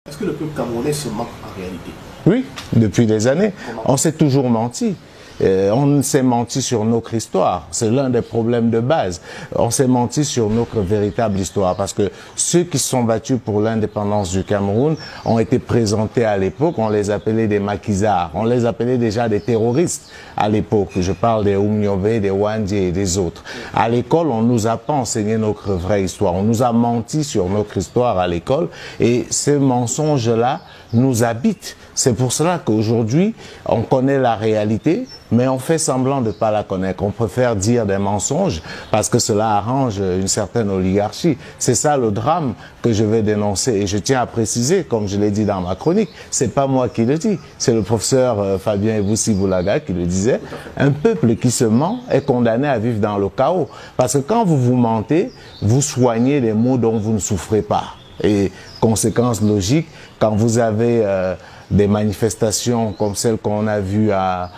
Est-ce que le peuple camerounais se ment en réalité? Oui, depuis des années. Comment? On s'est toujours menti. On s'est menti sur notre histoire. C'est l'un des problèmes de base. On s'est menti sur notre véritable histoire parce que ceux qui se sont battus pour l'indépendance du Cameroun ont été présentés à l'époque. On les appelait des maquisards. On les appelait déjà des terroristes à l'époque. Je parle des Oumniové, des Wandi et des autres. À l'école, on nous a pas enseigné notre vraie histoire. On nous a menti sur notre histoire à l'école et ces mensonges-là nous habitent. C'est pour cela qu'aujourd'hui, on connaît la réalité, mais on fait semblant de ne pas la connaître. On préfère dire des mensonges parce que cela arrange une certaine oligarchie. C'est ça le drame que je vais dénoncer. Et je tiens à préciser, comme je l'ai dit dans ma chronique, c'est pas moi qui le dis. C'est le professeur Fabien Eboussi-Boulaga qui le disait. Un peuple qui se ment est condamné à vivre dans le chaos. Parce que quand vous vous mentez, vous soignez les maux dont vous ne souffrez pas. Et conséquence logique, quand vous avez des manifestations comme celles qu'on a vues à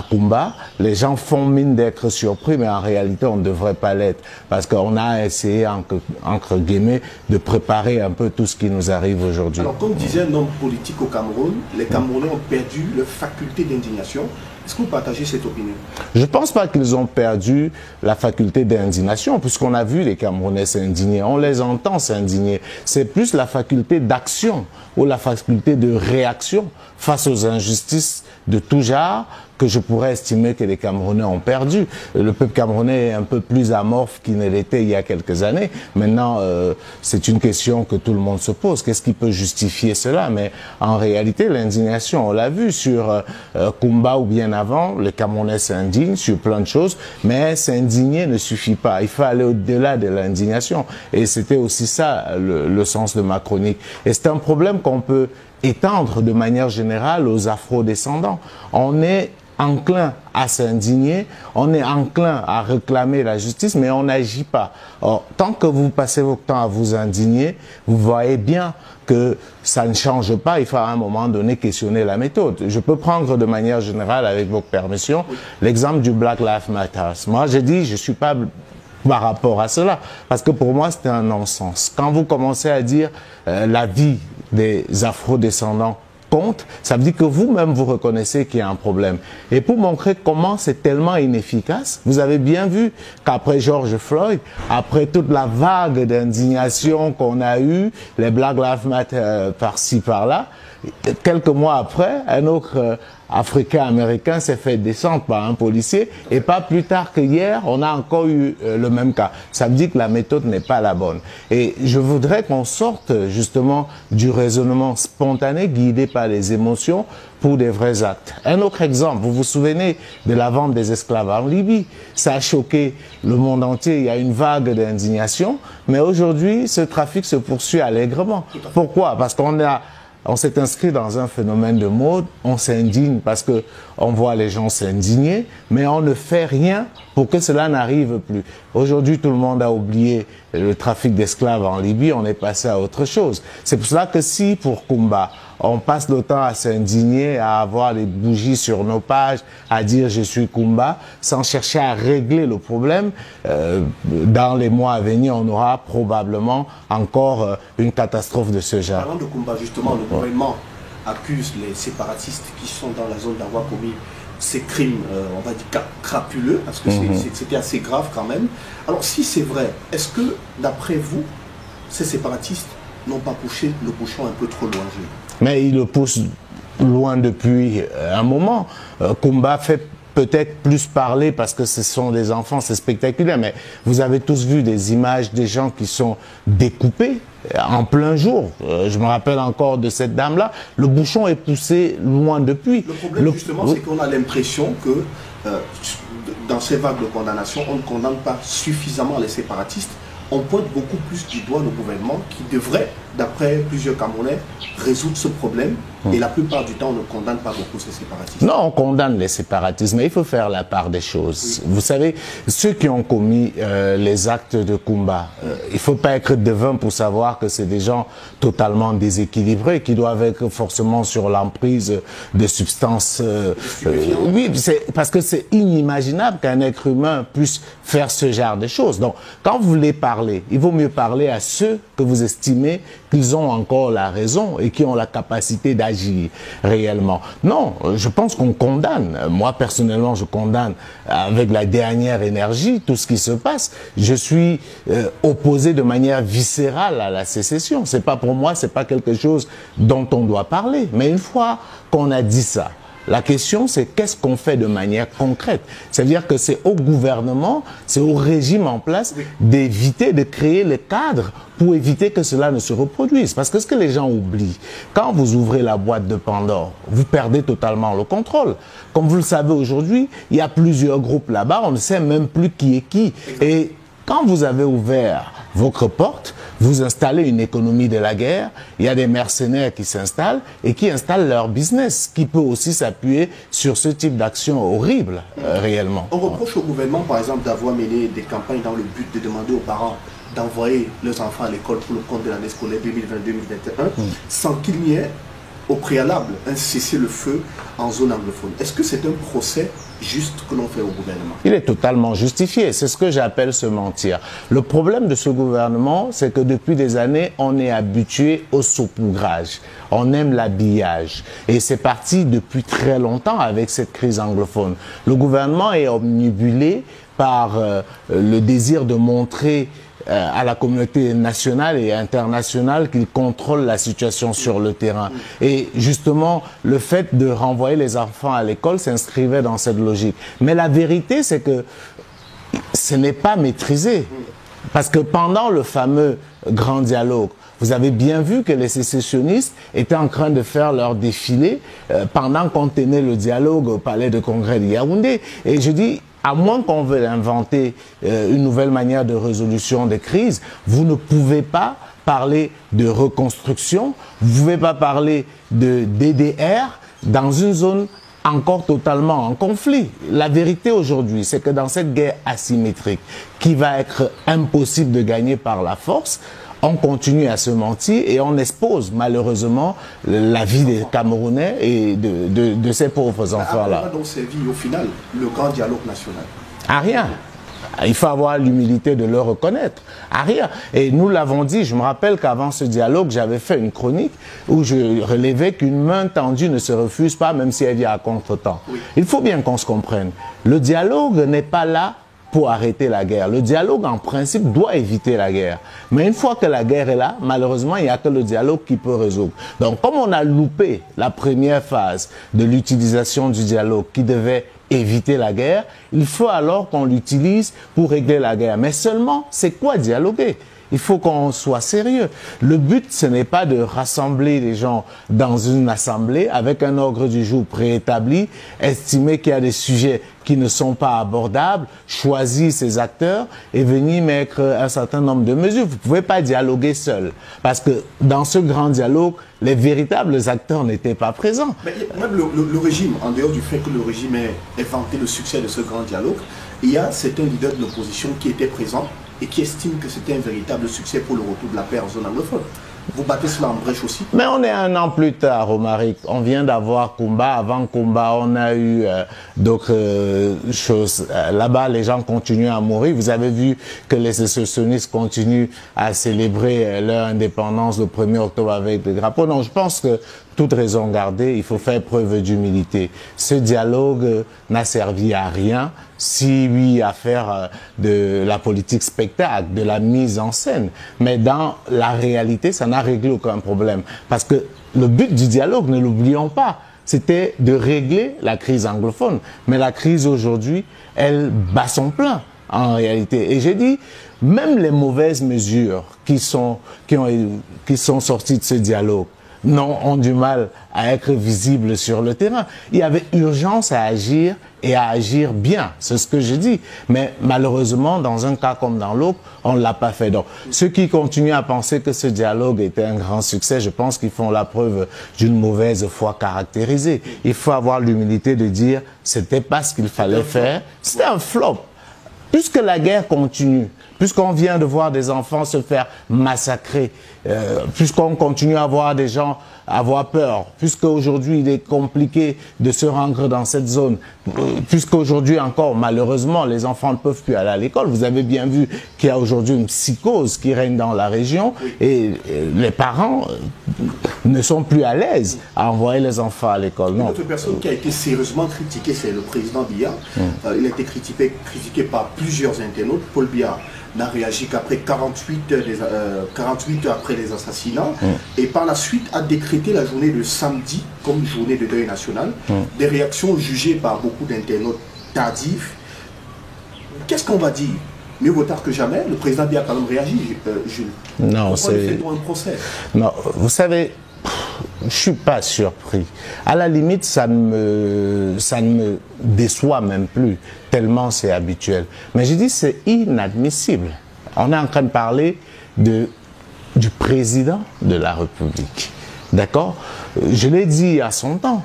Kumba, les gens font mine d'être surpris, mais en réalité, on ne devrait pas l'être. Parce qu'on a essayé, entre guillemets, de préparer un peu tout ce qui nous arrive aujourd'hui. Alors, comme disait un homme politique au Cameroun, les Camerounais ont perdu leur faculté d'indignation. Est-ce que vous partagez cette opinion? Je ne pense pas qu'ils ont perdu la faculté d'indignation, puisqu'on a vu les Camerounais s'indigner. On les entend s'indigner. C'est plus la faculté d'action ou la faculté de réaction face aux injustices de tout genre que je pourrais estimer que les Camerounais ont perdu. Le peuple camerounais est un peu plus amorphe qu'il ne l'était il y a quelques années. Maintenant, c'est une question que tout le monde se pose. Qu'est-ce qui peut justifier cela? Mais en réalité, l'indignation, on l'a vu sur Kumba ou bien avant, les Camerounais s'indignent sur plein de choses, mais s'indigner ne suffit pas. Il faut aller au-delà de l'indignation. Et c'était aussi ça le sens de ma chronique. Et c'est un problème qu'on peut étendre de manière générale aux afro-descendants. On est enclin à s'indigner, on est enclin à réclamer la justice, mais on n'agit pas. Or, tant que vous passez votre temps à vous indigner, vous voyez bien que ça ne change pas. Il faut à un moment donné questionner la méthode. Je peux prendre de manière générale, avec votre permission, l'exemple du Black Lives Matter. Moi, j'ai dit, je suis pas par rapport à cela, parce que pour moi, c'était un non-sens. Quand vous commencez à dire la vie des afro-descendants compte, ça veut dire que vous-même vous reconnaissez qu'il y a un problème. Et pour montrer comment c'est tellement inefficace, vous avez bien vu qu'après George Floyd, après toute la vague d'indignation qu'on a eue, les Black Lives Matter par-ci par-là, quelques mois après, un autre Africain-Américain s'est fait descendre par un policier et pas plus tard que hier, on a encore eu le même cas. Ça me dit que la méthode n'est pas la bonne. Et je voudrais qu'on sorte justement du raisonnement spontané guidé par les émotions pour des vrais actes. Un autre exemple, vous vous souvenez de la vente des esclaves en Libye? Ça a choqué le monde entier, il y a une vague d'indignation, mais aujourd'hui, ce trafic se poursuit allègrement. Pourquoi? Parce on s'est inscrit dans un phénomène de mode, on s'indigne parce que on voit les gens s'indigner, mais on ne fait rien pour que cela n'arrive plus. Aujourd'hui, tout le monde a oublié le trafic d'esclaves en Libye, on est passé à autre chose. C'est pour cela que si, pour Kumba, on passe le temps à s'indigner, à avoir des bougies sur nos pages, à dire « je suis Kumba », sans chercher à régler le problème, dans les mois à venir, on aura probablement encore une catastrophe de ce genre. Parlant de Kumba, justement, le gouvernement accuse les séparatistes qui sont dans la zone d'avoir commis ces crimes, on va dire, crapuleux, parce que c'était assez grave quand même. Alors, si c'est vrai, est-ce que, d'après vous, ces séparatistes n'ont pas poussé le bouchon un peu trop loin? Mais ils le poussent loin depuis un moment. Kumba fait peut-être plus parler parce que ce sont des enfants, c'est spectaculaire, mais vous avez tous vu des images des gens qui sont découpés en plein jour. Je me rappelle encore de cette dame-là. Le bouchon est poussé loin depuis. Le problème, justement, c'est qu'on a l'impression que dans ces vagues de condamnation, on ne condamne pas suffisamment les séparatistes. On pointe beaucoup plus du doigt le gouvernement qui devrait, d'après plusieurs Camerounais, résoudre ce problème. Et la plupart du temps, on ne condamne pas beaucoup ces séparatistes. Non, on condamne les séparatistes, mais il faut faire la part des choses. Oui. Vous savez, ceux qui ont commis les actes de Kumba, il ne faut pas être devin pour savoir que c'est des gens totalement déséquilibrés, qui doivent être forcément sur l'emprise de substances. Oui, parce que c'est inimaginable qu'un être humain puisse faire ce genre de choses. Donc, quand vous voulez parler parler. Il vaut mieux parler à ceux que vous estimez qu'ils ont encore la raison et qui ont la capacité d'agir réellement. Non, je pense qu'on condamne. Moi, personnellement, je condamne avec la dernière énergie tout ce qui se passe. Je suis opposé de manière viscérale à la sécession. C'est pas pour moi, c'est pas quelque chose dont on doit parler. Mais une fois qu'on a dit ça, la question, c'est qu'est-ce qu'on fait de manière concrète. C'est-à-dire que c'est au gouvernement, c'est au régime en place d'éviter, de créer les cadres pour éviter que cela ne se reproduise. Parce que ce que les gens oublient, quand vous ouvrez la boîte de Pandore, vous perdez totalement le contrôle. Comme vous le savez aujourd'hui, il y a plusieurs groupes là-bas, on ne sait même plus qui est qui. Et quand vous avez ouvert votre porte, vous installez une économie de la guerre, il y a des mercenaires qui s'installent et qui installent leur business, qui peut aussi s'appuyer sur ce type d'action horrible, réellement. On reproche au gouvernement, par exemple, d'avoir mené des campagnes dans le but de demander aux parents d'envoyer leurs enfants à l'école pour le compte de l'année scolaire 2020-2021, sans qu'il n'y ait au préalable un cessez-le-feu en zone anglophone. Est-ce que c'est un procès juste que l'on fait au gouvernement? Il est totalement justifié. C'est ce que j'appelle se mentir. Le problème de ce gouvernement, c'est que depuis des années, on est habitué au saupoudrage. On aime l'habillage. Et c'est parti depuis très longtemps avec cette crise anglophone. Le gouvernement est omnibulé par le désir de montrer à la communauté nationale et internationale qu'il contrôle la situation sur le terrain. Et justement, le fait de renvoyer les enfants à l'école s'inscrivait dans cette logique. Mais la vérité, c'est que ce n'est pas maîtrisé. Parce que pendant le fameux grand dialogue, vous avez bien vu que les sécessionnistes étaient en train de faire leur défilé pendant qu'on tenait le dialogue au palais de congrès de Yaoundé. Et je dis, à moins qu'on veuille inventer une nouvelle manière de résolution des crises, vous ne pouvez pas parler de reconstruction, vous ne pouvez pas parler de DDR dans une zone encore totalement en conflit. La vérité aujourd'hui, c'est que dans cette guerre asymétrique qui va être impossible de gagner par la force, on continue à se mentir et on expose malheureusement la vie des Camerounais et de ces pauvres enfants-là. Donc servi au final le grand dialogue national? À rien. Il faut avoir l'humilité de le reconnaître. À rien. Et nous l'avons dit, je me rappelle qu'avant ce dialogue, j'avais fait une chronique où je relevais qu'une main tendue ne se refuse pas, même si elle vient à contre-temps. Oui. Il faut bien qu'on se comprenne. Le dialogue n'est pas là pour arrêter la guerre. Le dialogue, en principe, doit éviter la guerre. Mais une fois que la guerre est là, malheureusement, il n'y a que le dialogue qui peut résoudre. Donc, comme on a loupé la première phase de l'utilisation du dialogue qui devait éviter la guerre, il faut alors qu'on l'utilise pour régler la guerre. Mais seulement, c'est quoi dialoguer ? Il faut qu'on soit sérieux. Le but, ce n'est pas de rassembler les gens dans une assemblée avec un ordre du jour préétabli, estimer qu'il y a des sujets qui ne sont pas abordables, choisir ses acteurs et venir mettre un certain nombre de mesures. Vous ne pouvez pas dialoguer seul. Parce que dans ce grand dialogue, les véritables acteurs n'étaient pas présents. Mais même le régime, en dehors du fait que le régime ait vanté le succès de ce grand dialogue, il y a certains leaders de l'opposition qui étaient présents et qui estiment que c'était un véritable succès pour le retour de la paix en zone anglophone. Vous battez cela en brèche aussi? Mais on est un an plus tard, Romaric. On vient d'avoir Kumba. Avant Kumba, on a eu d'autres choses. Là-bas, les gens continuent à mourir. Vous avez vu que les sécessionnistes continuent à célébrer leur indépendance le 1er octobre avec des drapeaux. Donc, je pense que toute raison gardée, il faut faire preuve d'humilité. Ce dialogue n'a servi à rien, si oui, à faire de la politique spectacle, de la mise en scène. Mais dans la réalité, ça n'a réglé aucun problème. Parce que le but du dialogue, ne l'oublions pas, c'était de régler la crise anglophone. Mais la crise aujourd'hui, elle bat son plein, en réalité. Et j'ai dit, même les mauvaises mesures qui sont sorties de ce dialogue, non, ont du mal à être visibles sur le terrain. Il y avait urgence à agir et à agir bien, c'est ce que je dis. Mais malheureusement, dans un cas comme dans l'autre, on ne l'a pas fait. Donc, ceux qui continuent à penser que ce dialogue était un grand succès, je pense qu'ils font la preuve d'une mauvaise foi caractérisée. Il faut avoir l'humilité de dire, c'était pas ce qu'il fallait faire, c'était un flop. Puisque la guerre continue, puisqu'on vient de voir des enfants se faire massacrer, puisqu'on continue à voir des gens avoir peur, puisque aujourd'hui il est compliqué de se rendre dans cette zone, puisque aujourd'hui encore, malheureusement, les enfants ne peuvent plus aller à l'école. Vous avez bien vu qu'il y a aujourd'hui une psychose qui règne dans la région et les parents ne sont plus à l'aise à envoyer les enfants à l'école. Une autre personne qui a été sérieusement critiquée, c'est le président Biya. Il a été critiqué par plusieurs internautes. Paul Biya n'a réagi qu'après 48 heures après les assassinats et par la suite a décrété la journée de samedi comme journée de deuil national. Des réactions jugées par beaucoup d'internautes tardives. Qu'est-ce qu'on va dire? Mieux vaut tard que jamais. Le président Biya a quand même réagi, Jules. Non, c'est... un procès? Non, vous savez, je ne suis pas surpris. À la limite, ça ne me déçoit même plus, tellement c'est habituel. Mais je dis c'est inadmissible. On est en train de parler du président de la République. D'accord? Je l'ai dit à son temps.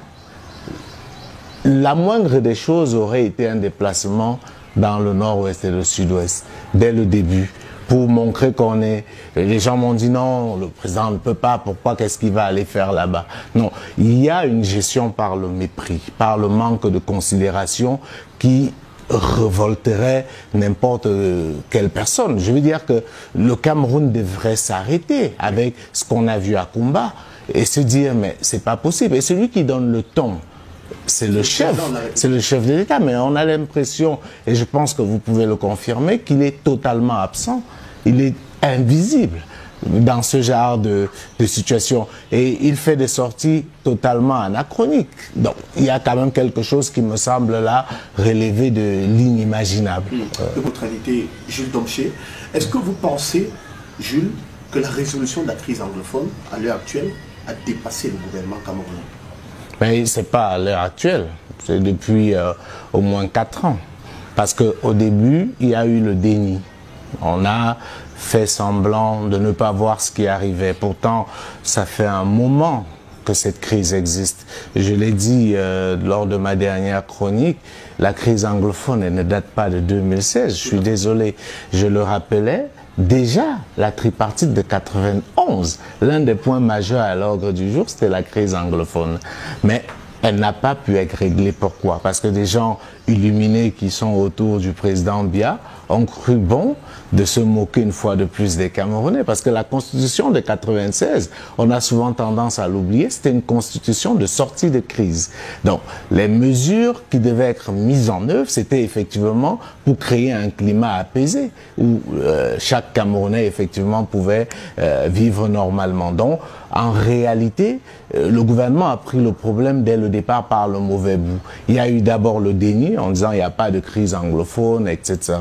La moindre des choses aurait été un déplacement dans le nord-ouest et le sud-ouest, dès le début, pour montrer qu'on est... Les gens m'ont dit non, le président ne peut pas, pourquoi, qu'est-ce qu'il va aller faire là-bas? Non, il y a une gestion par le mépris, par le manque de considération qui révolterait n'importe quelle personne. Je veux dire que le Cameroun devrait s'arrêter avec ce qu'on a vu à Kumba et se dire mais c'est pas possible. Et celui qui donne le ton, c'est le chef de l'État, mais on a l'impression, et je pense que vous pouvez le confirmer, qu'il est totalement absent, il est invisible dans ce genre de situation. Et il fait des sorties totalement anachroniques. Donc, il y a quand même quelque chose qui me semble là relever de l'inimaginable. De votre invité, Jules Domché, est-ce que vous pensez, Jules, que la résolution de la crise anglophone, à l'heure actuelle, a dépassé le gouvernement camerounais? Mais ce n'est pas à l'heure actuelle, c'est depuis au moins 4 ans. Parce qu'au début, il y a eu le déni. On a fait semblant de ne pas voir ce qui arrivait. Pourtant, ça fait un moment que cette crise existe. Je l'ai dit lors de ma dernière chronique, la crise anglophone, elle ne date pas de 2016. Je suis désolé, je le rappelais. Déjà, la tripartite de 91, l'un des points majeurs à l'ordre du jour, c'était la crise anglophone. Mais elle n'a pas pu être réglée. Pourquoi? Parce que des gens illuminés qui sont autour du président Biya ont cru bon de se moquer une fois de plus des Camerounais. Parce que la constitution de 96, on a souvent tendance à l'oublier, c'était une constitution de sortie de crise. Donc, les mesures qui devaient être mises en œuvre, c'était effectivement pour créer un climat apaisé, où chaque Camerounais, effectivement, pouvait vivre normalement. Donc, en réalité, le gouvernement a pris le problème dès le départ par le mauvais bout. Il y a eu d'abord le déni en disant il n'y a pas de crise anglophone, etc.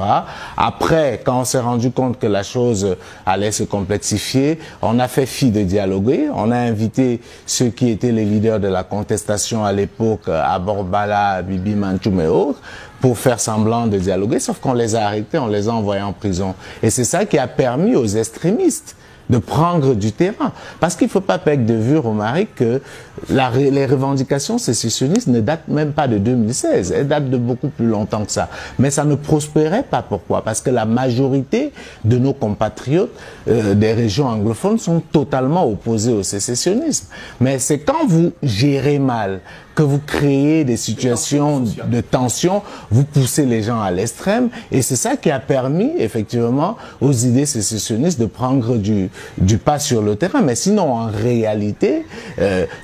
Après, quand on s'est rendu compte que la chose allait se complexifier, on a fait fi de dialoguer. On a invité ceux qui étaient les leaders de la contestation à l'époque, Aborbala, Bibi Manchoum et autres, pour faire semblant de dialoguer, sauf qu'on les a arrêtés, on les a envoyés en prison. Et c'est ça qui a permis aux extrémistes de prendre du terrain. Parce qu'il ne faut pas perdre de vue, Romaric, que les revendications sécessionnistes ne datent même pas de 2016. Elles datent de beaucoup plus longtemps que ça. Mais ça ne prospérait pas. Pourquoi? Parce que la majorité de nos compatriotes des régions anglophones sont totalement opposés au sécessionnisme. Mais c'est quand vous gérez mal, que vous créez des situations de tension, vous poussez les gens à l'extrême, et c'est ça qui a permis, effectivement, aux idées sécessionnistes de prendre du pas sur le terrain. Mais sinon, en réalité,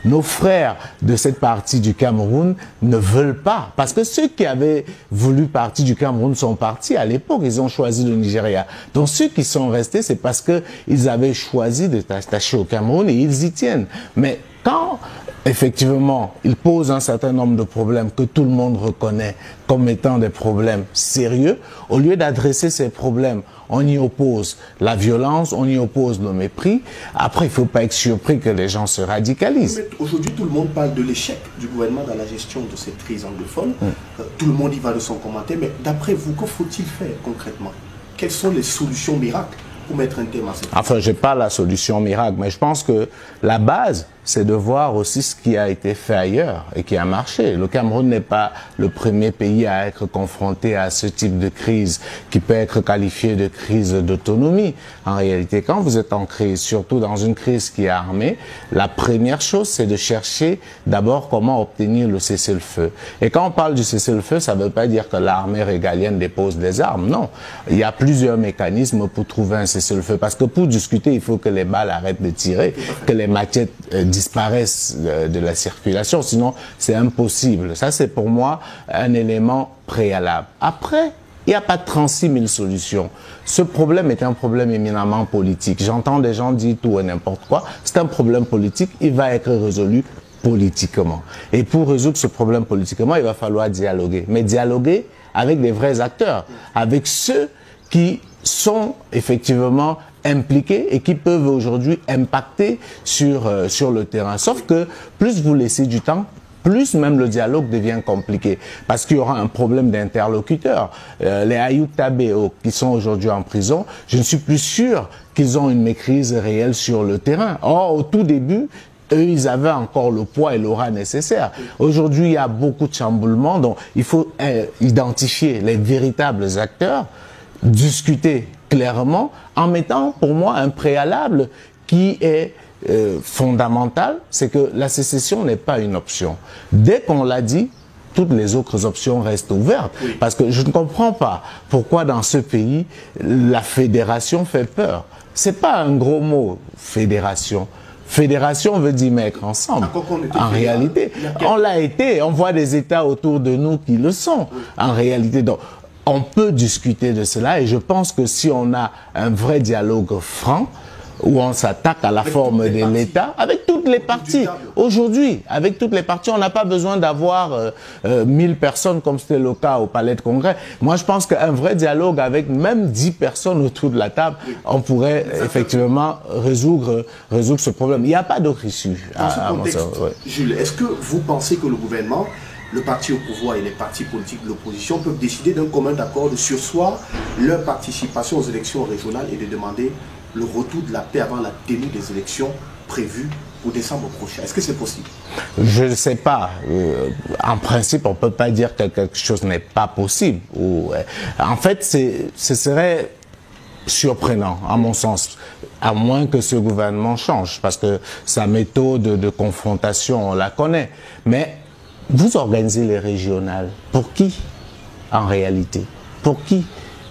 nos frères de cette partie du Cameroun ne veulent pas, parce que ceux qui avaient voulu partir du Cameroun sont partis à l'époque, ils ont choisi le Nigeria. Donc ceux qui sont restés, c'est parce qu'ils avaient choisi de s'attacher au Cameroun et ils y tiennent. Mais quand effectivement, il pose un certain nombre de problèmes que tout le monde reconnaît comme étant des problèmes sérieux. Au lieu d'adresser ces problèmes, on y oppose la violence, on y oppose le mépris. Après, il ne faut pas être surpris que les gens se radicalisent. Aujourd'hui, tout le monde parle de l'échec du gouvernement dans la gestion de cette crise anglophone. Tout le monde y va de son commentaire. Mais d'après vous, que faut-il faire concrètement? Quelles sont les solutions miracles pour mettre un thème à cette crise? Enfin, je n'ai pas la solution miracle, mais je pense que la base, c'est de voir aussi ce qui a été fait ailleurs et qui a marché. Le Cameroun n'est pas le premier pays à être confronté à ce type de crise qui peut être qualifiée de crise d'autonomie. En réalité, quand vous êtes en crise, surtout dans une crise qui est armée, la première chose, c'est de chercher d'abord comment obtenir le cessez-le-feu. Et quand on parle du cessez-le-feu, ça ne veut pas dire que l'armée régalienne dépose des armes, non. Il y a plusieurs mécanismes pour trouver un cessez-le-feu. Parce que pour discuter, il faut que les balles arrêtent de tirer, que les machettes disparaissent de la circulation. Sinon, c'est impossible. Ça, c'est pour moi un élément préalable. Après, il n'y a pas 36 000 solutions. Ce problème est un problème éminemment politique. J'entends des gens dire tout et n'importe quoi. C'est un problème politique. Il va être résolu politiquement. Et pour résoudre ce problème politiquement, il va falloir dialoguer. Mais dialoguer avec des vrais acteurs, avec ceux qui sont effectivement impliqués et qui peuvent aujourd'hui impacter sur le terrain. Sauf que plus vous laissez du temps, plus même le dialogue devient compliqué. Parce qu'il y aura un problème d'interlocuteurs. Les Ayoub Tabeo qui sont aujourd'hui en prison, je ne suis plus sûr qu'ils ont une maîtrise réelle sur le terrain. Or, au tout début, eux, ils avaient encore le poids et l'aura nécessaire. Aujourd'hui, il y a beaucoup de chamboulements, donc il faut identifier les véritables acteurs, discuter clairement, en mettant pour moi un préalable qui est fondamental, c'est que la sécession n'est pas une option. Dès qu'on l'a dit, toutes les autres options restent ouvertes. Oui. Parce que je ne comprends pas pourquoi dans ce pays, la fédération fait peur. C'est pas un gros mot, fédération. Fédération veut dire mettre ensemble. En réalité, on l'a été. On voit des États autour de nous qui le sont. Oui. En réalité, donc, on peut discuter de cela et je pense que si on a un vrai dialogue franc, où on s'attaque à la forme de l'État, avec toutes les parties. Aujourd'hui, avec toutes les parties, on n'a pas besoin d'avoir 1000 personnes comme c'était le cas au Palais de Congrès. Moi, je pense qu'un vrai dialogue avec même 10 personnes autour de la table, on pourrait effectivement résoudre ce problème. Il n'y a pas d'autre issue. Dans ce contexte, Jules, est-ce que vous pensez que le gouvernement, le parti au pouvoir et les partis politiques de l'opposition peuvent décider d'un commun accord de surseoir leur participation aux élections régionales et de demander le retour de la paix avant la tenue des élections prévues pour décembre prochain? Est-ce que c'est possible? Je ne sais pas. En principe, on ne peut pas dire que quelque chose n'est pas possible. En fait, ce serait surprenant, à mon sens, à moins que ce gouvernement change, parce que sa méthode de confrontation, on la connaît. Mais vous organisez les régionales. Pour qui, en réalité? Pour qui?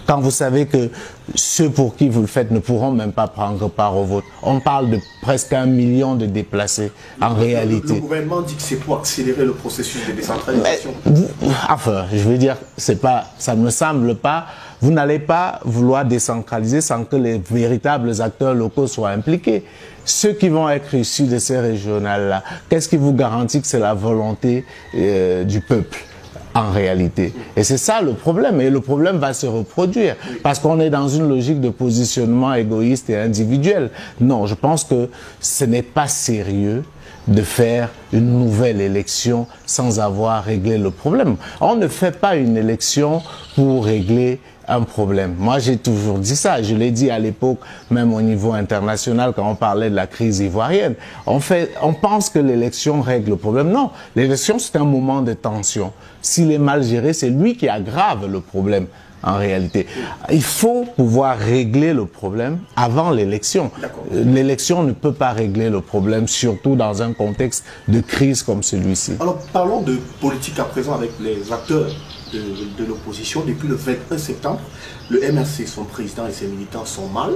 Quand vous savez que ceux pour qui vous le faites ne pourront même pas prendre part au vote. On parle de presque 1 million de déplacés en réalité. Le gouvernement dit que c'est pour accélérer le processus de décentralisation. Enfin, je veux dire, ça ne me semble pas. Vous n'allez pas vouloir décentraliser sans que les véritables acteurs locaux soient impliqués. Ceux qui vont être issus de ces régionales-là, qu'est-ce qui vous garantit que c'est la volonté du peuple ? En réalité. Et c'est ça le problème. Et le problème va se reproduire. Parce qu'on est dans une logique de positionnement égoïste et individuel. Non, je pense que ce n'est pas sérieux de faire une nouvelle élection sans avoir réglé le problème. On ne fait pas une élection pour régler un problème. Moi, j'ai toujours dit ça. Je l'ai dit à l'époque, même au niveau international, quand on parlait de la crise ivoirienne. On pense que l'élection règle le problème. Non, l'élection, c'est un moment de tension. S'il est mal géré, c'est lui qui aggrave le problème. En réalité, il faut pouvoir régler le problème avant l'élection. L'élection ne peut pas régler le problème, surtout dans un contexte de crise comme celui-ci. Alors, parlons de politique à présent avec les acteurs de l'opposition. Depuis le 21 septembre, le MRC, son président et ses militants sont mal.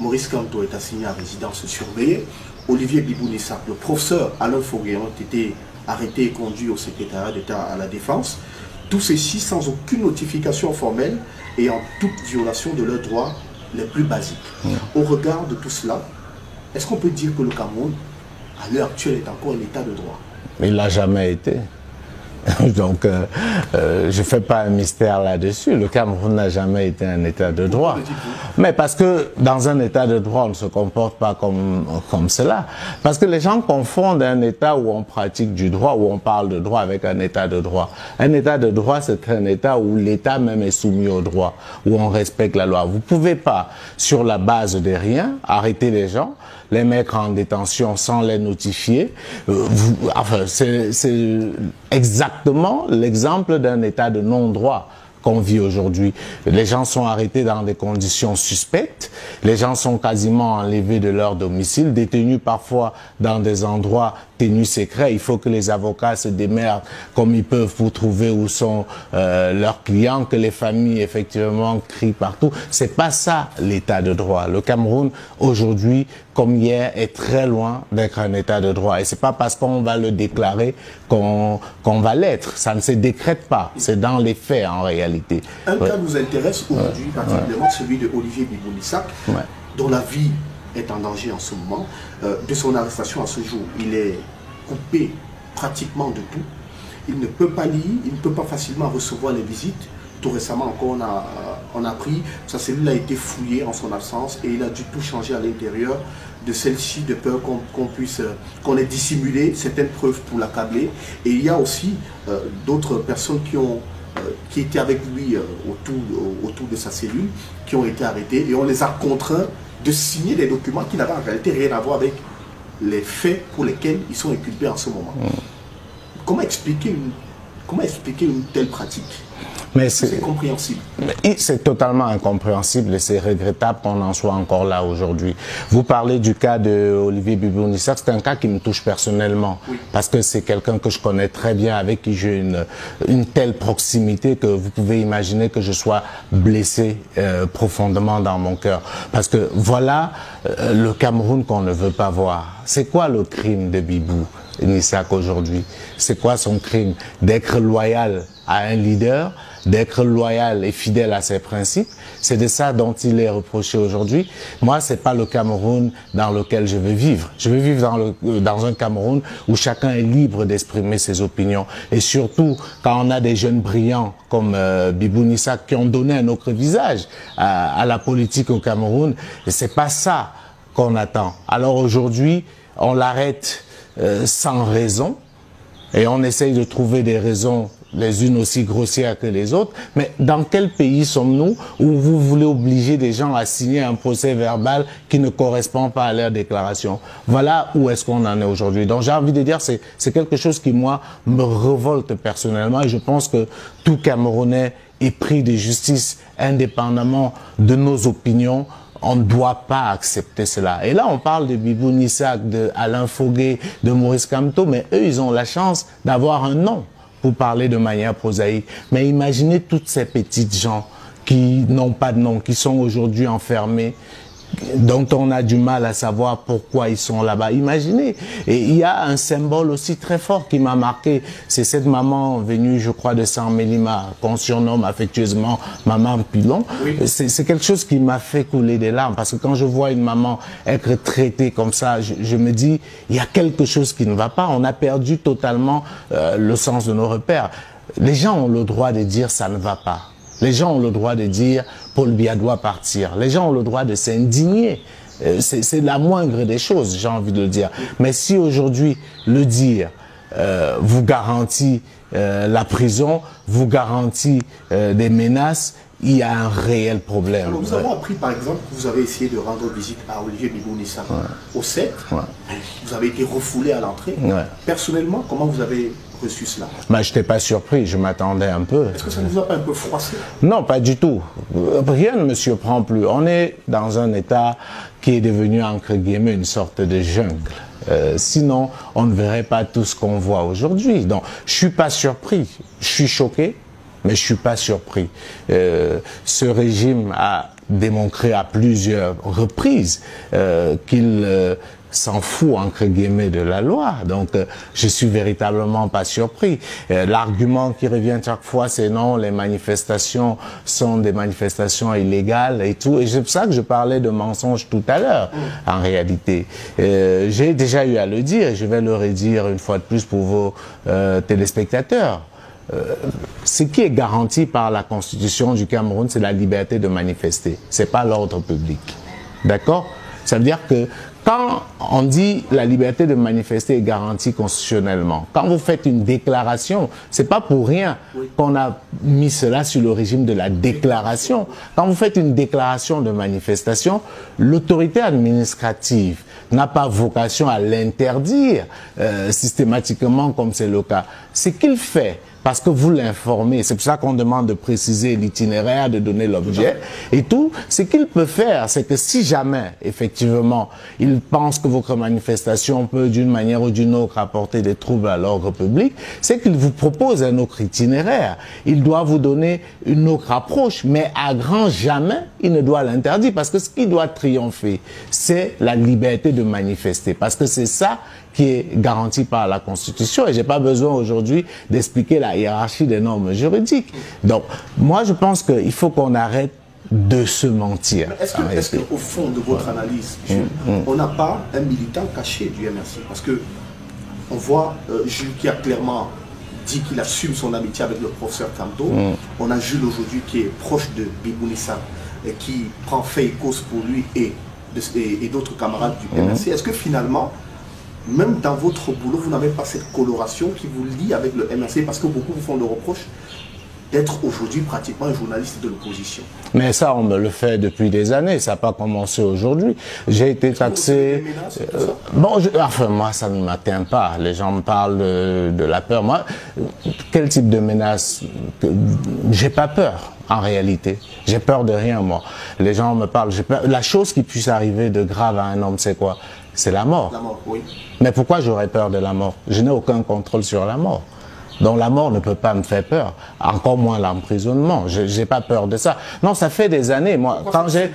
Maurice Kamto est assigné à résidence surveillée. Olivier Bibounissa, le professeur Alain Foguet ont été arrêtés et conduits au secrétariat d'État à la Défense. Tout ceci sans aucune notification formelle et en toute violation de leurs droits les plus basiques. Au regard de tout cela, est-ce qu'on peut dire que le Cameroun, à l'heure actuelle, est encore un état de droit? Il n'a jamais été. Donc, je ne fais pas un mystère là-dessus. Le Cameroun n'a jamais été un état de droit. Mais parce que dans un état de droit, on ne se comporte pas comme cela. Parce que les gens confondent un état où on pratique du droit, où on parle de droit, avec un état de droit. Un état de droit, c'est un état où l'état même est soumis au droit, où on respecte la loi. Vous ne pouvez pas, sur la base de rien, arrêter les gens, les mettre en détention sans les notifier. Enfin, c'est exactement l'exemple d'un état de non-droit qu'on vit aujourd'hui. Les gens sont arrêtés dans des conditions suspectes, les gens sont quasiment enlevés de leur domicile, détenus parfois dans des endroits tenus secrets. Il faut que les avocats se démerdent comme ils peuvent pour trouver où sont leurs clients, que les familles effectivement crient partout. C'est pas ça l'état de droit. Le Cameroun aujourd'hui, comme hier, est très loin d'être un état de droit. Et c'est pas parce qu'on va le déclarer qu'on va l'être. Ça ne se décrète pas. C'est dans les faits en réalité. Un cas nous intéresse aujourd'hui, particulièrement celui de Olivier Bibouni-Sak, dont la vie est en danger en ce moment. De son arrestation à ce jour, il est coupé pratiquement de tout. Il ne peut pas lire, il ne peut pas facilement recevoir les visites. Tout récemment encore, on a appris, sa cellule a été fouillée en son absence et il a dû tout changer à l'intérieur de celle-ci, de peur qu'on ait dissimulé certaines preuves pour l'accabler. Et il y a aussi d'autres personnes qui étaient avec lui autour de sa cellule, qui ont été arrêtées et on les a contraints de signer des documents qui n'avaient en réalité rien à voir avec les faits pour lesquels ils sont inculpés en ce moment. Comment expliquer une telle pratique? Mais c'est compréhensible. C'est totalement incompréhensible et c'est regrettable qu'on en soit encore là aujourd'hui. Vous parlez du cas de Olivier Bibouni-Sak, c'est un cas qui me touche personnellement, parce que c'est quelqu'un que je connais très bien, avec qui j'ai une telle proximité que vous pouvez imaginer que je sois blessé profondément dans mon cœur. Parce que voilà le Cameroun qu'on ne veut pas voir. C'est quoi le crime de Bibouni-Sak aujourd'hui? C'est quoi son crime? D'être loyal à un leader, d'être loyal et fidèle à ses principes. C'est de ça dont il est reproché aujourd'hui. Moi, c'est pas le Cameroun dans lequel je veux vivre. Je veux vivre dans un Cameroun où chacun est libre d'exprimer ses opinions. Et surtout, quand on a des jeunes brillants comme Bibouni-Sak qui ont donné un autre visage à la politique au Cameroun, c'est pas ça qu'on attend. Alors aujourd'hui, on l'arrête sans raison et on essaye de trouver des raisons les unes aussi grossières que les autres, mais dans quel pays sommes-nous où vous voulez obliger des gens à signer un procès verbal qui ne correspond pas à leur déclaration? Voilà où est-ce qu'on en est aujourd'hui. Donc j'ai envie de dire, c'est quelque chose qui, moi, me révolte personnellement, et je pense que tout Camerounais est pris de justice indépendamment de nos opinions. On ne doit pas accepter cela. Et là, on parle de Bibouni-Sak, de Alain Fogué, de Maurice Kamto, mais eux, ils ont la chance d'avoir un nom pour parler de manière prosaïque. Mais imaginez toutes ces petites gens qui n'ont pas de nom, qui sont aujourd'hui enfermés, dont on a du mal à savoir pourquoi ils sont là-bas. Imaginez. Et il y a un symbole aussi très fort qui m'a marqué. C'est cette maman venue, je crois, de Saint-Mélima, qu'on surnomme affectueusement Maman Pilon. Oui. C'est quelque chose qui m'a fait couler des larmes, parce que quand je vois une maman être traitée comme ça, je me dis, il y a quelque chose qui ne va pas. On a perdu totalement le sens de nos repères. Les gens ont le droit de dire ça ne va pas. Les gens ont le droit de dire Paul Biya doit partir. Les gens ont le droit de s'indigner. C'est la moindre des choses, j'ai envie de le dire. Mais si aujourd'hui le dire vous garantit la prison, vous garantit des menaces, il y a un réel problème. Alors, nous avons appris par exemple que vous avez essayé de rendre visite à Olivier Bibouni-Sak au 7. Vous avez été refoulé à l'entrée. Personnellement, comment vous avez reçu cela? Je n'étais pas surpris, je m'attendais un peu. Est-ce que ça ne vous a pas un peu froissé? Non, pas du tout. Rien ne me surprend plus. On est dans un état qui est devenu, entre guillemets, une sorte de jungle. Sinon, on ne verrait pas tout ce qu'on voit aujourd'hui. Donc, je suis pas surpris. Je suis choqué, mais je suis pas surpris. Ce régime a démontré à plusieurs reprises qu'il s'en fout, entre guillemets, de la loi. Donc, je suis véritablement pas surpris. L'argument qui revient chaque fois, c'est non, les manifestations sont des manifestations illégales et tout. Et c'est pour ça que je parlais de mensonges tout à l'heure, en réalité. J'ai déjà eu à le dire, et je vais le redire une fois de plus pour vos téléspectateurs. Ce qui est garanti par la Constitution du Cameroun, c'est la liberté de manifester. C'est pas l'ordre public. D'accord? Ça veut dire que quand on dit la liberté de manifester est garantie constitutionnellement, quand vous faites une déclaration, c'est pas pour rien qu'on a mis cela sur le régime de la déclaration. Quand vous faites une déclaration de manifestation, l'autorité administrative n'a pas vocation à l'interdire systématiquement comme c'est le cas. Ce qu'il fait, parce que vous l'informez, c'est pour ça qu'on demande de préciser l'itinéraire, de donner l'objet et tout. Ce qu'il peut faire, c'est que si jamais, effectivement, il pense que votre manifestation peut d'une manière ou d'une autre apporter des troubles à l'ordre public, c'est qu'il vous propose un autre itinéraire. Il doit vous donner une autre approche, mais à grand jamais, il ne doit l'interdire, parce que ce qui doit triompher, c'est la liberté de manifester, parce que c'est ça qui est garanti par la Constitution, et j'ai pas besoin aujourd'hui d'expliquer la hiérarchie des normes juridiques. Donc, moi, je pense qu'il faut qu'on arrête de se mentir. Est-ce qu'au fond de votre analyse, on n'a pas un militant caché du MRC? Parce que on voit Jules qui a clairement dit qu'il assume son amitié avec le professeur Kamto. On a Jules aujourd'hui qui est proche de Bibou Nissa et qui prend fait et cause pour lui et d'autres camarades du MRC. Est-ce que finalement, même dans votre boulot, vous n'avez pas cette coloration qui vous lie avec le MRC, parce que beaucoup vous font le reproche d'être aujourd'hui pratiquement un journaliste de l'opposition? Mais ça, on me le fait depuis des années, ça n'a pas commencé aujourd'hui. J'ai été taxé... enfin, moi, ça ne m'atteint pas. Les gens me parlent de la peur. Moi, quel type de menace? J'ai pas peur, en réalité. J'ai peur de rien, moi. Les gens me parlent... La chose qui puisse arriver de grave à un homme, c'est quoi? C'est la mort. La mort, oui. Mais pourquoi j'aurais peur de la mort? Je n'ai aucun contrôle sur la mort. Donc la mort ne peut pas me faire peur, encore moins l'emprisonnement. Je n'ai pas peur de ça. Non, ça fait des années. Moi, quand j'ai,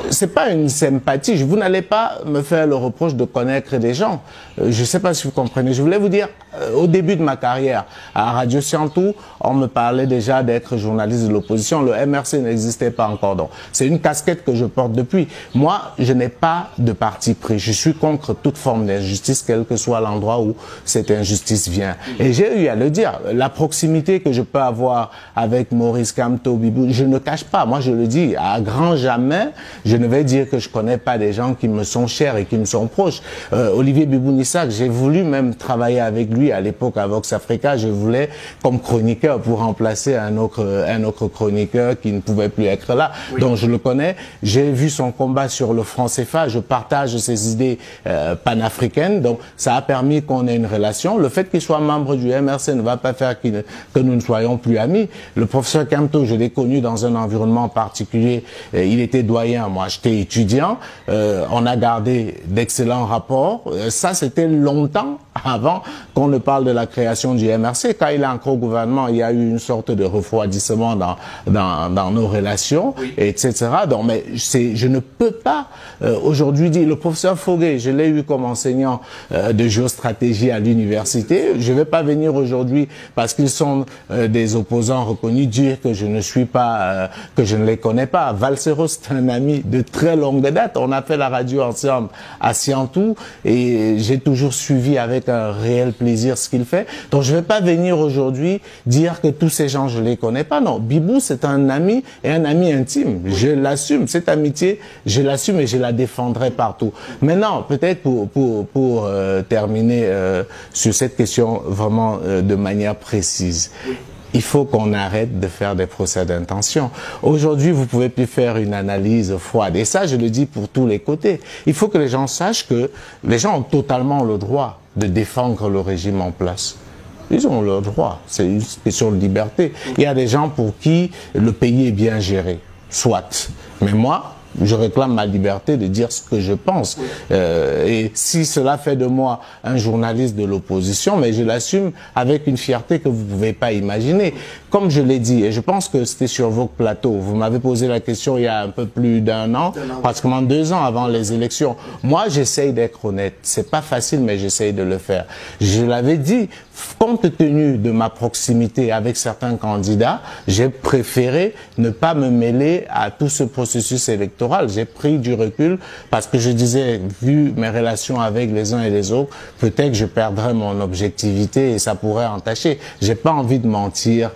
c'est pas une sympathie. Vous n'allez pas me faire le reproche de connaître des gens. Je ne sais pas si vous comprenez. Je voulais vous dire, au début de ma carrière à Radio Siantou, on me parlait déjà d'être journaliste de l'opposition. Le MRC n'existait pas encore. Donc c'est une casquette que je porte depuis. Moi, je n'ai pas de parti pris. Je suis contre toute forme d'injustice, quel que soit l'endroit où cette injustice vient. Et j'ai eu à le dire, la proximité que je peux avoir avec Maurice Kamto, Bibou, je ne cache pas, moi je le dis, à grand jamais, je ne vais dire que je connais pas des gens qui me sont chers et qui me sont proches. Olivier Bibou Nissa, j'ai voulu même travailler avec lui à l'époque à Vox Africa, je voulais comme chroniqueur pour remplacer un autre chroniqueur qui ne pouvait plus être là. Oui. Donc je le connais, j'ai vu son combat sur le franc CFA, je partage ses idées panafricaines, donc ça a permis qu'on ait une relation. Le fait qu'il soit membre du MRC ne va pas faire que nous ne soyons plus amis. Le professeur Kamto, je l'ai connu dans un environnement particulier. Il était doyen, moi j'étais étudiant. On a gardé d'excellents rapports. Ça, c'était longtemps avant qu'on ne parle de la création du MRC. Quand il est entré au gouvernement, il y a eu une sorte de refroidissement dans nos relations, oui, etc. Donc, mais je ne peux pas aujourd'hui dire, le professeur Foguet, je l'ai eu comme enseignant de géostratégie à l'université. Je ne vais pas venir aujourd'hui parce qu'ils sont des opposants reconnus dire que je ne suis pas, que je ne les connais pas. Valsero, c'est un ami de très longue date. On a fait la radio ensemble à Siantou et j'ai toujours suivi avec un réel plaisir ce qu'il fait. Donc je ne vais pas venir aujourd'hui dire que tous ces gens je les connais pas. Non, Bibou c'est un ami et un ami intime. Je l'assume, cette amitié, je l'assume et je la défendrai partout. Maintenant, peut-être pour terminer sur cette question vraiment de manière précise. Il faut qu'on arrête de faire des procès d'intention. Aujourd'hui, vous pouvez plus faire une analyse froide. Et ça, je le dis pour tous les côtés. Il faut que les gens sachent que les gens ont totalement le droit de défendre le régime en place. Ils ont le droit. C'est une question de liberté. Il y a des gens pour qui le pays est bien géré. Soit. Mais moi, je réclame ma liberté de dire ce que je pense. Et si cela fait de moi un journaliste de l'opposition, mais je l'assume avec une fierté que vous ne pouvez pas imaginer. Comme je l'ai dit, et je pense que c'était sur vos plateaux, vous m'avez posé la question il y a un peu plus d'un an, pratiquement 2 ans avant les élections. Moi, j'essaye d'être honnête. C'est pas facile, mais j'essaye de le faire. Je l'avais dit, compte tenu de ma proximité avec certains candidats, j'ai préféré ne pas me mêler à tout ce processus électoral. J'ai pris du recul parce que je disais, vu mes relations avec les uns et les autres, peut-être que je perdrais mon objectivité et ça pourrait entacher. J'ai pas envie de mentir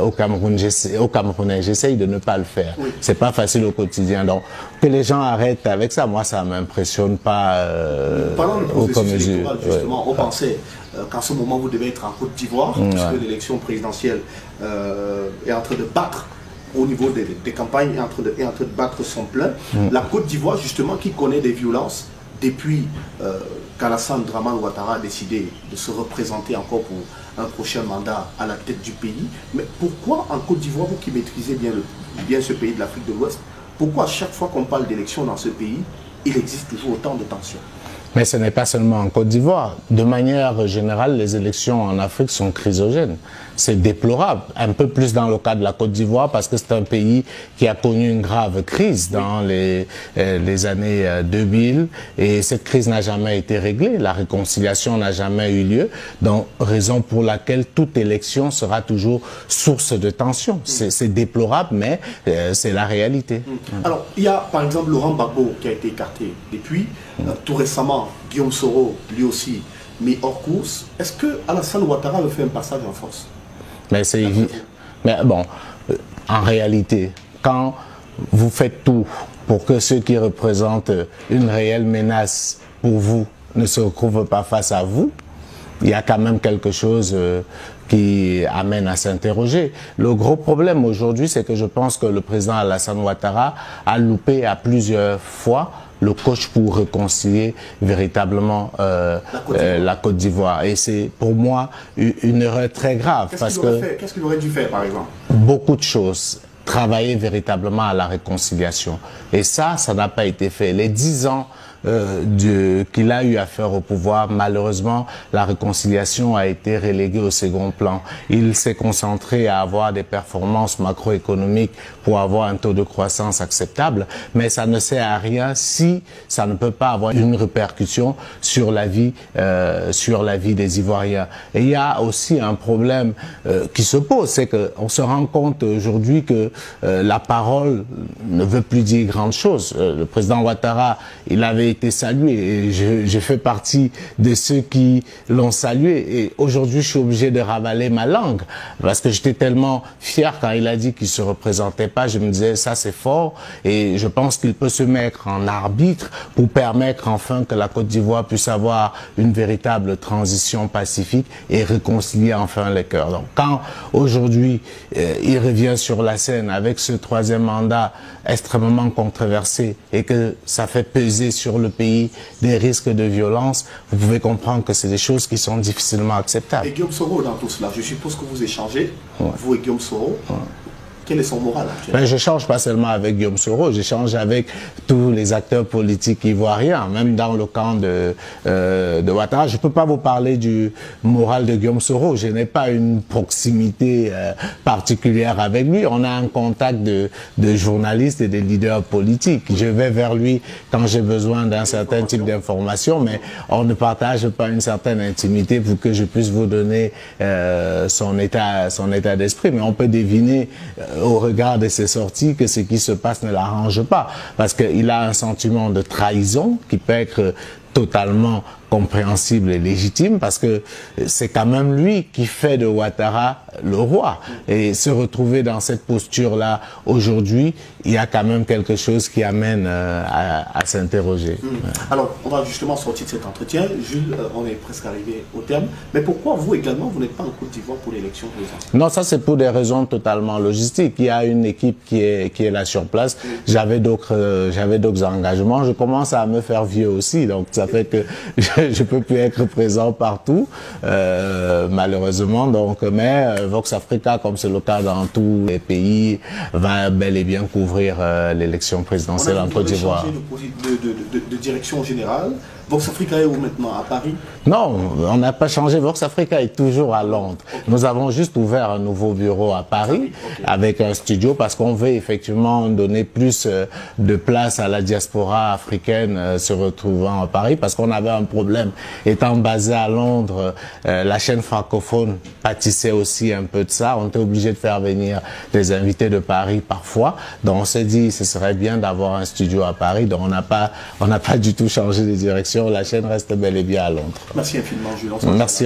aux Camerounais. J'essaye de ne pas le faire. Oui. C'est pas facile au quotidien. Donc, que les gens arrêtent avec ça, moi, ça m'impressionne pas aucune mesure. Justement, on pensait qu'en ce moment, vous devez être en Côte d'Ivoire, puisque l'élection présidentielle est en train de battre au niveau des campagnes est en train de battre son plein. La Côte d'Ivoire, justement, qui connaît des violences depuis qu'Alassane Dramane Ouattara a décidé de se représenter encore pour un prochain mandat à la tête du pays. Mais pourquoi en Côte d'Ivoire, vous qui maîtrisez bien ce pays de l'Afrique de l'Ouest, pourquoi à chaque fois qu'on parle d'élections dans ce pays, il existe toujours autant de tensions? Mais ce n'est pas seulement en Côte d'Ivoire. De manière générale, les élections en Afrique sont chrysogènes. C'est déplorable. Un peu plus dans le cas de la Côte d'Ivoire parce que c'est un pays qui a connu une grave crise dans les années 2000 et cette crise n'a jamais été réglée. La réconciliation n'a jamais eu lieu. Donc, raison pour laquelle toute élection sera toujours source de tension. C'est déplorable, mais c'est la réalité. Alors, il y a par exemple Laurent Gbagbo qui a été écarté depuis. Tout récemment, Guillaume Soro, lui aussi, mis hors course. Est-ce que Alassane Ouattara veut faire un passage en force? Mais bon, en réalité, quand vous faites tout pour que ceux qui représentent une réelle menace pour vous ne se retrouvent pas face à vous, il y a quand même quelque chose qui amène à s'interroger. Le gros problème aujourd'hui, c'est que je pense que le président Alassane Ouattara a loupé à plusieurs fois le coach pour réconcilier véritablement la Côte d'Ivoire. Et c'est pour moi une erreur très grave. Qu'est-ce qu'il aurait dû faire, par exemple? Beaucoup de choses. Travailler véritablement à la réconciliation. Et ça n'a pas été fait. Les 10 ans qu'il a eu à faire au pouvoir, malheureusement, la réconciliation a été reléguée au second plan. Il s'est concentré à avoir des performances macroéconomiques pour avoir un taux de croissance acceptable, mais ça ne sert à rien si ça ne peut pas avoir une répercussion sur la vie des Ivoiriens. Et il y a aussi un problème qui se pose, c'est qu'on se rend compte aujourd'hui que la parole ne veut plus dire grand chose. Le président Ouattara, il avait été salué et j'ai fait partie de ceux qui l'ont salué et aujourd'hui je suis obligé de ravaler ma langue parce que j'étais tellement fier quand il a dit qu'il se représentait pas. Je me disais ça c'est fort et je pense qu'il peut se mettre en arbitre pour permettre enfin que la Côte d'Ivoire puisse avoir une véritable transition pacifique et réconcilier enfin les cœurs. Donc quand aujourd'hui il revient sur la scène avec ce troisième mandat extrêmement controversé et que ça fait peser sur le pays des risques de violence, vous pouvez comprendre que c'est des choses qui sont difficilement acceptables. Et Guillaume Soro dans tout cela, je suppose que vous échangez, vous et Guillaume Soro. Quel est son moral actuellement? Je n'échange pas seulement avec Guillaume Soro, j'échange avec tous les acteurs politiques ivoiriens, même dans le camp de Ouattara. Je ne peux pas vous parler du moral de Guillaume Soro, je n'ai pas une proximité particulière avec lui. On a un contact de journalistes et de leaders politiques. Je vais vers lui quand j'ai besoin d'un certain type d'information, mais on ne partage pas une certaine intimité pour que je puisse vous donner son état d'esprit. Mais on peut deviner au regard de ses sorties que ce qui se passe ne l'arrange pas parce qu'il a un sentiment de trahison qui peut être totalement compréhensible et légitime parce que c'est quand même lui qui fait de Ouattara le roi et se retrouver dans cette posture-là aujourd'hui, il y a quand même quelque chose qui amène à s'interroger. Alors, on va justement sortir de cet entretien. Jules, on est presque arrivé au terme. Mais pourquoi vous également, vous n'êtes pas en Côte d'Ivoire pour l'élection présidentielle? Non, ça c'est pour des raisons totalement logistiques. Il y a une équipe qui est là sur place. J'avais d'autres engagements. Je commence à me faire vieux aussi, donc ça fait que je peux plus être présent partout, malheureusement. Donc, mais Vox Africa, comme c'est le cas dans tous les pays, va bel et bien couvrir l'élection présidentielle en Côte d'Ivoire. De direction générale. Vox Africa est où maintenant? À Paris? Non, on n'a pas changé. Vox Africa est toujours à Londres. Nous avons juste ouvert un nouveau bureau à Paris avec un studio parce qu'on veut effectivement donner plus de place à la diaspora africaine se retrouvant à Paris parce qu'on avait un problème. Étant basé à Londres, la chaîne francophone pâtissait aussi un peu de ça. On était obligé de faire venir des invités de Paris parfois. Donc on s'est dit ce serait bien d'avoir un studio à Paris. Donc on n'a pas du tout changé de direction. La chaîne reste bel et bien à Londres. Merci infiniment, Jules. Merci.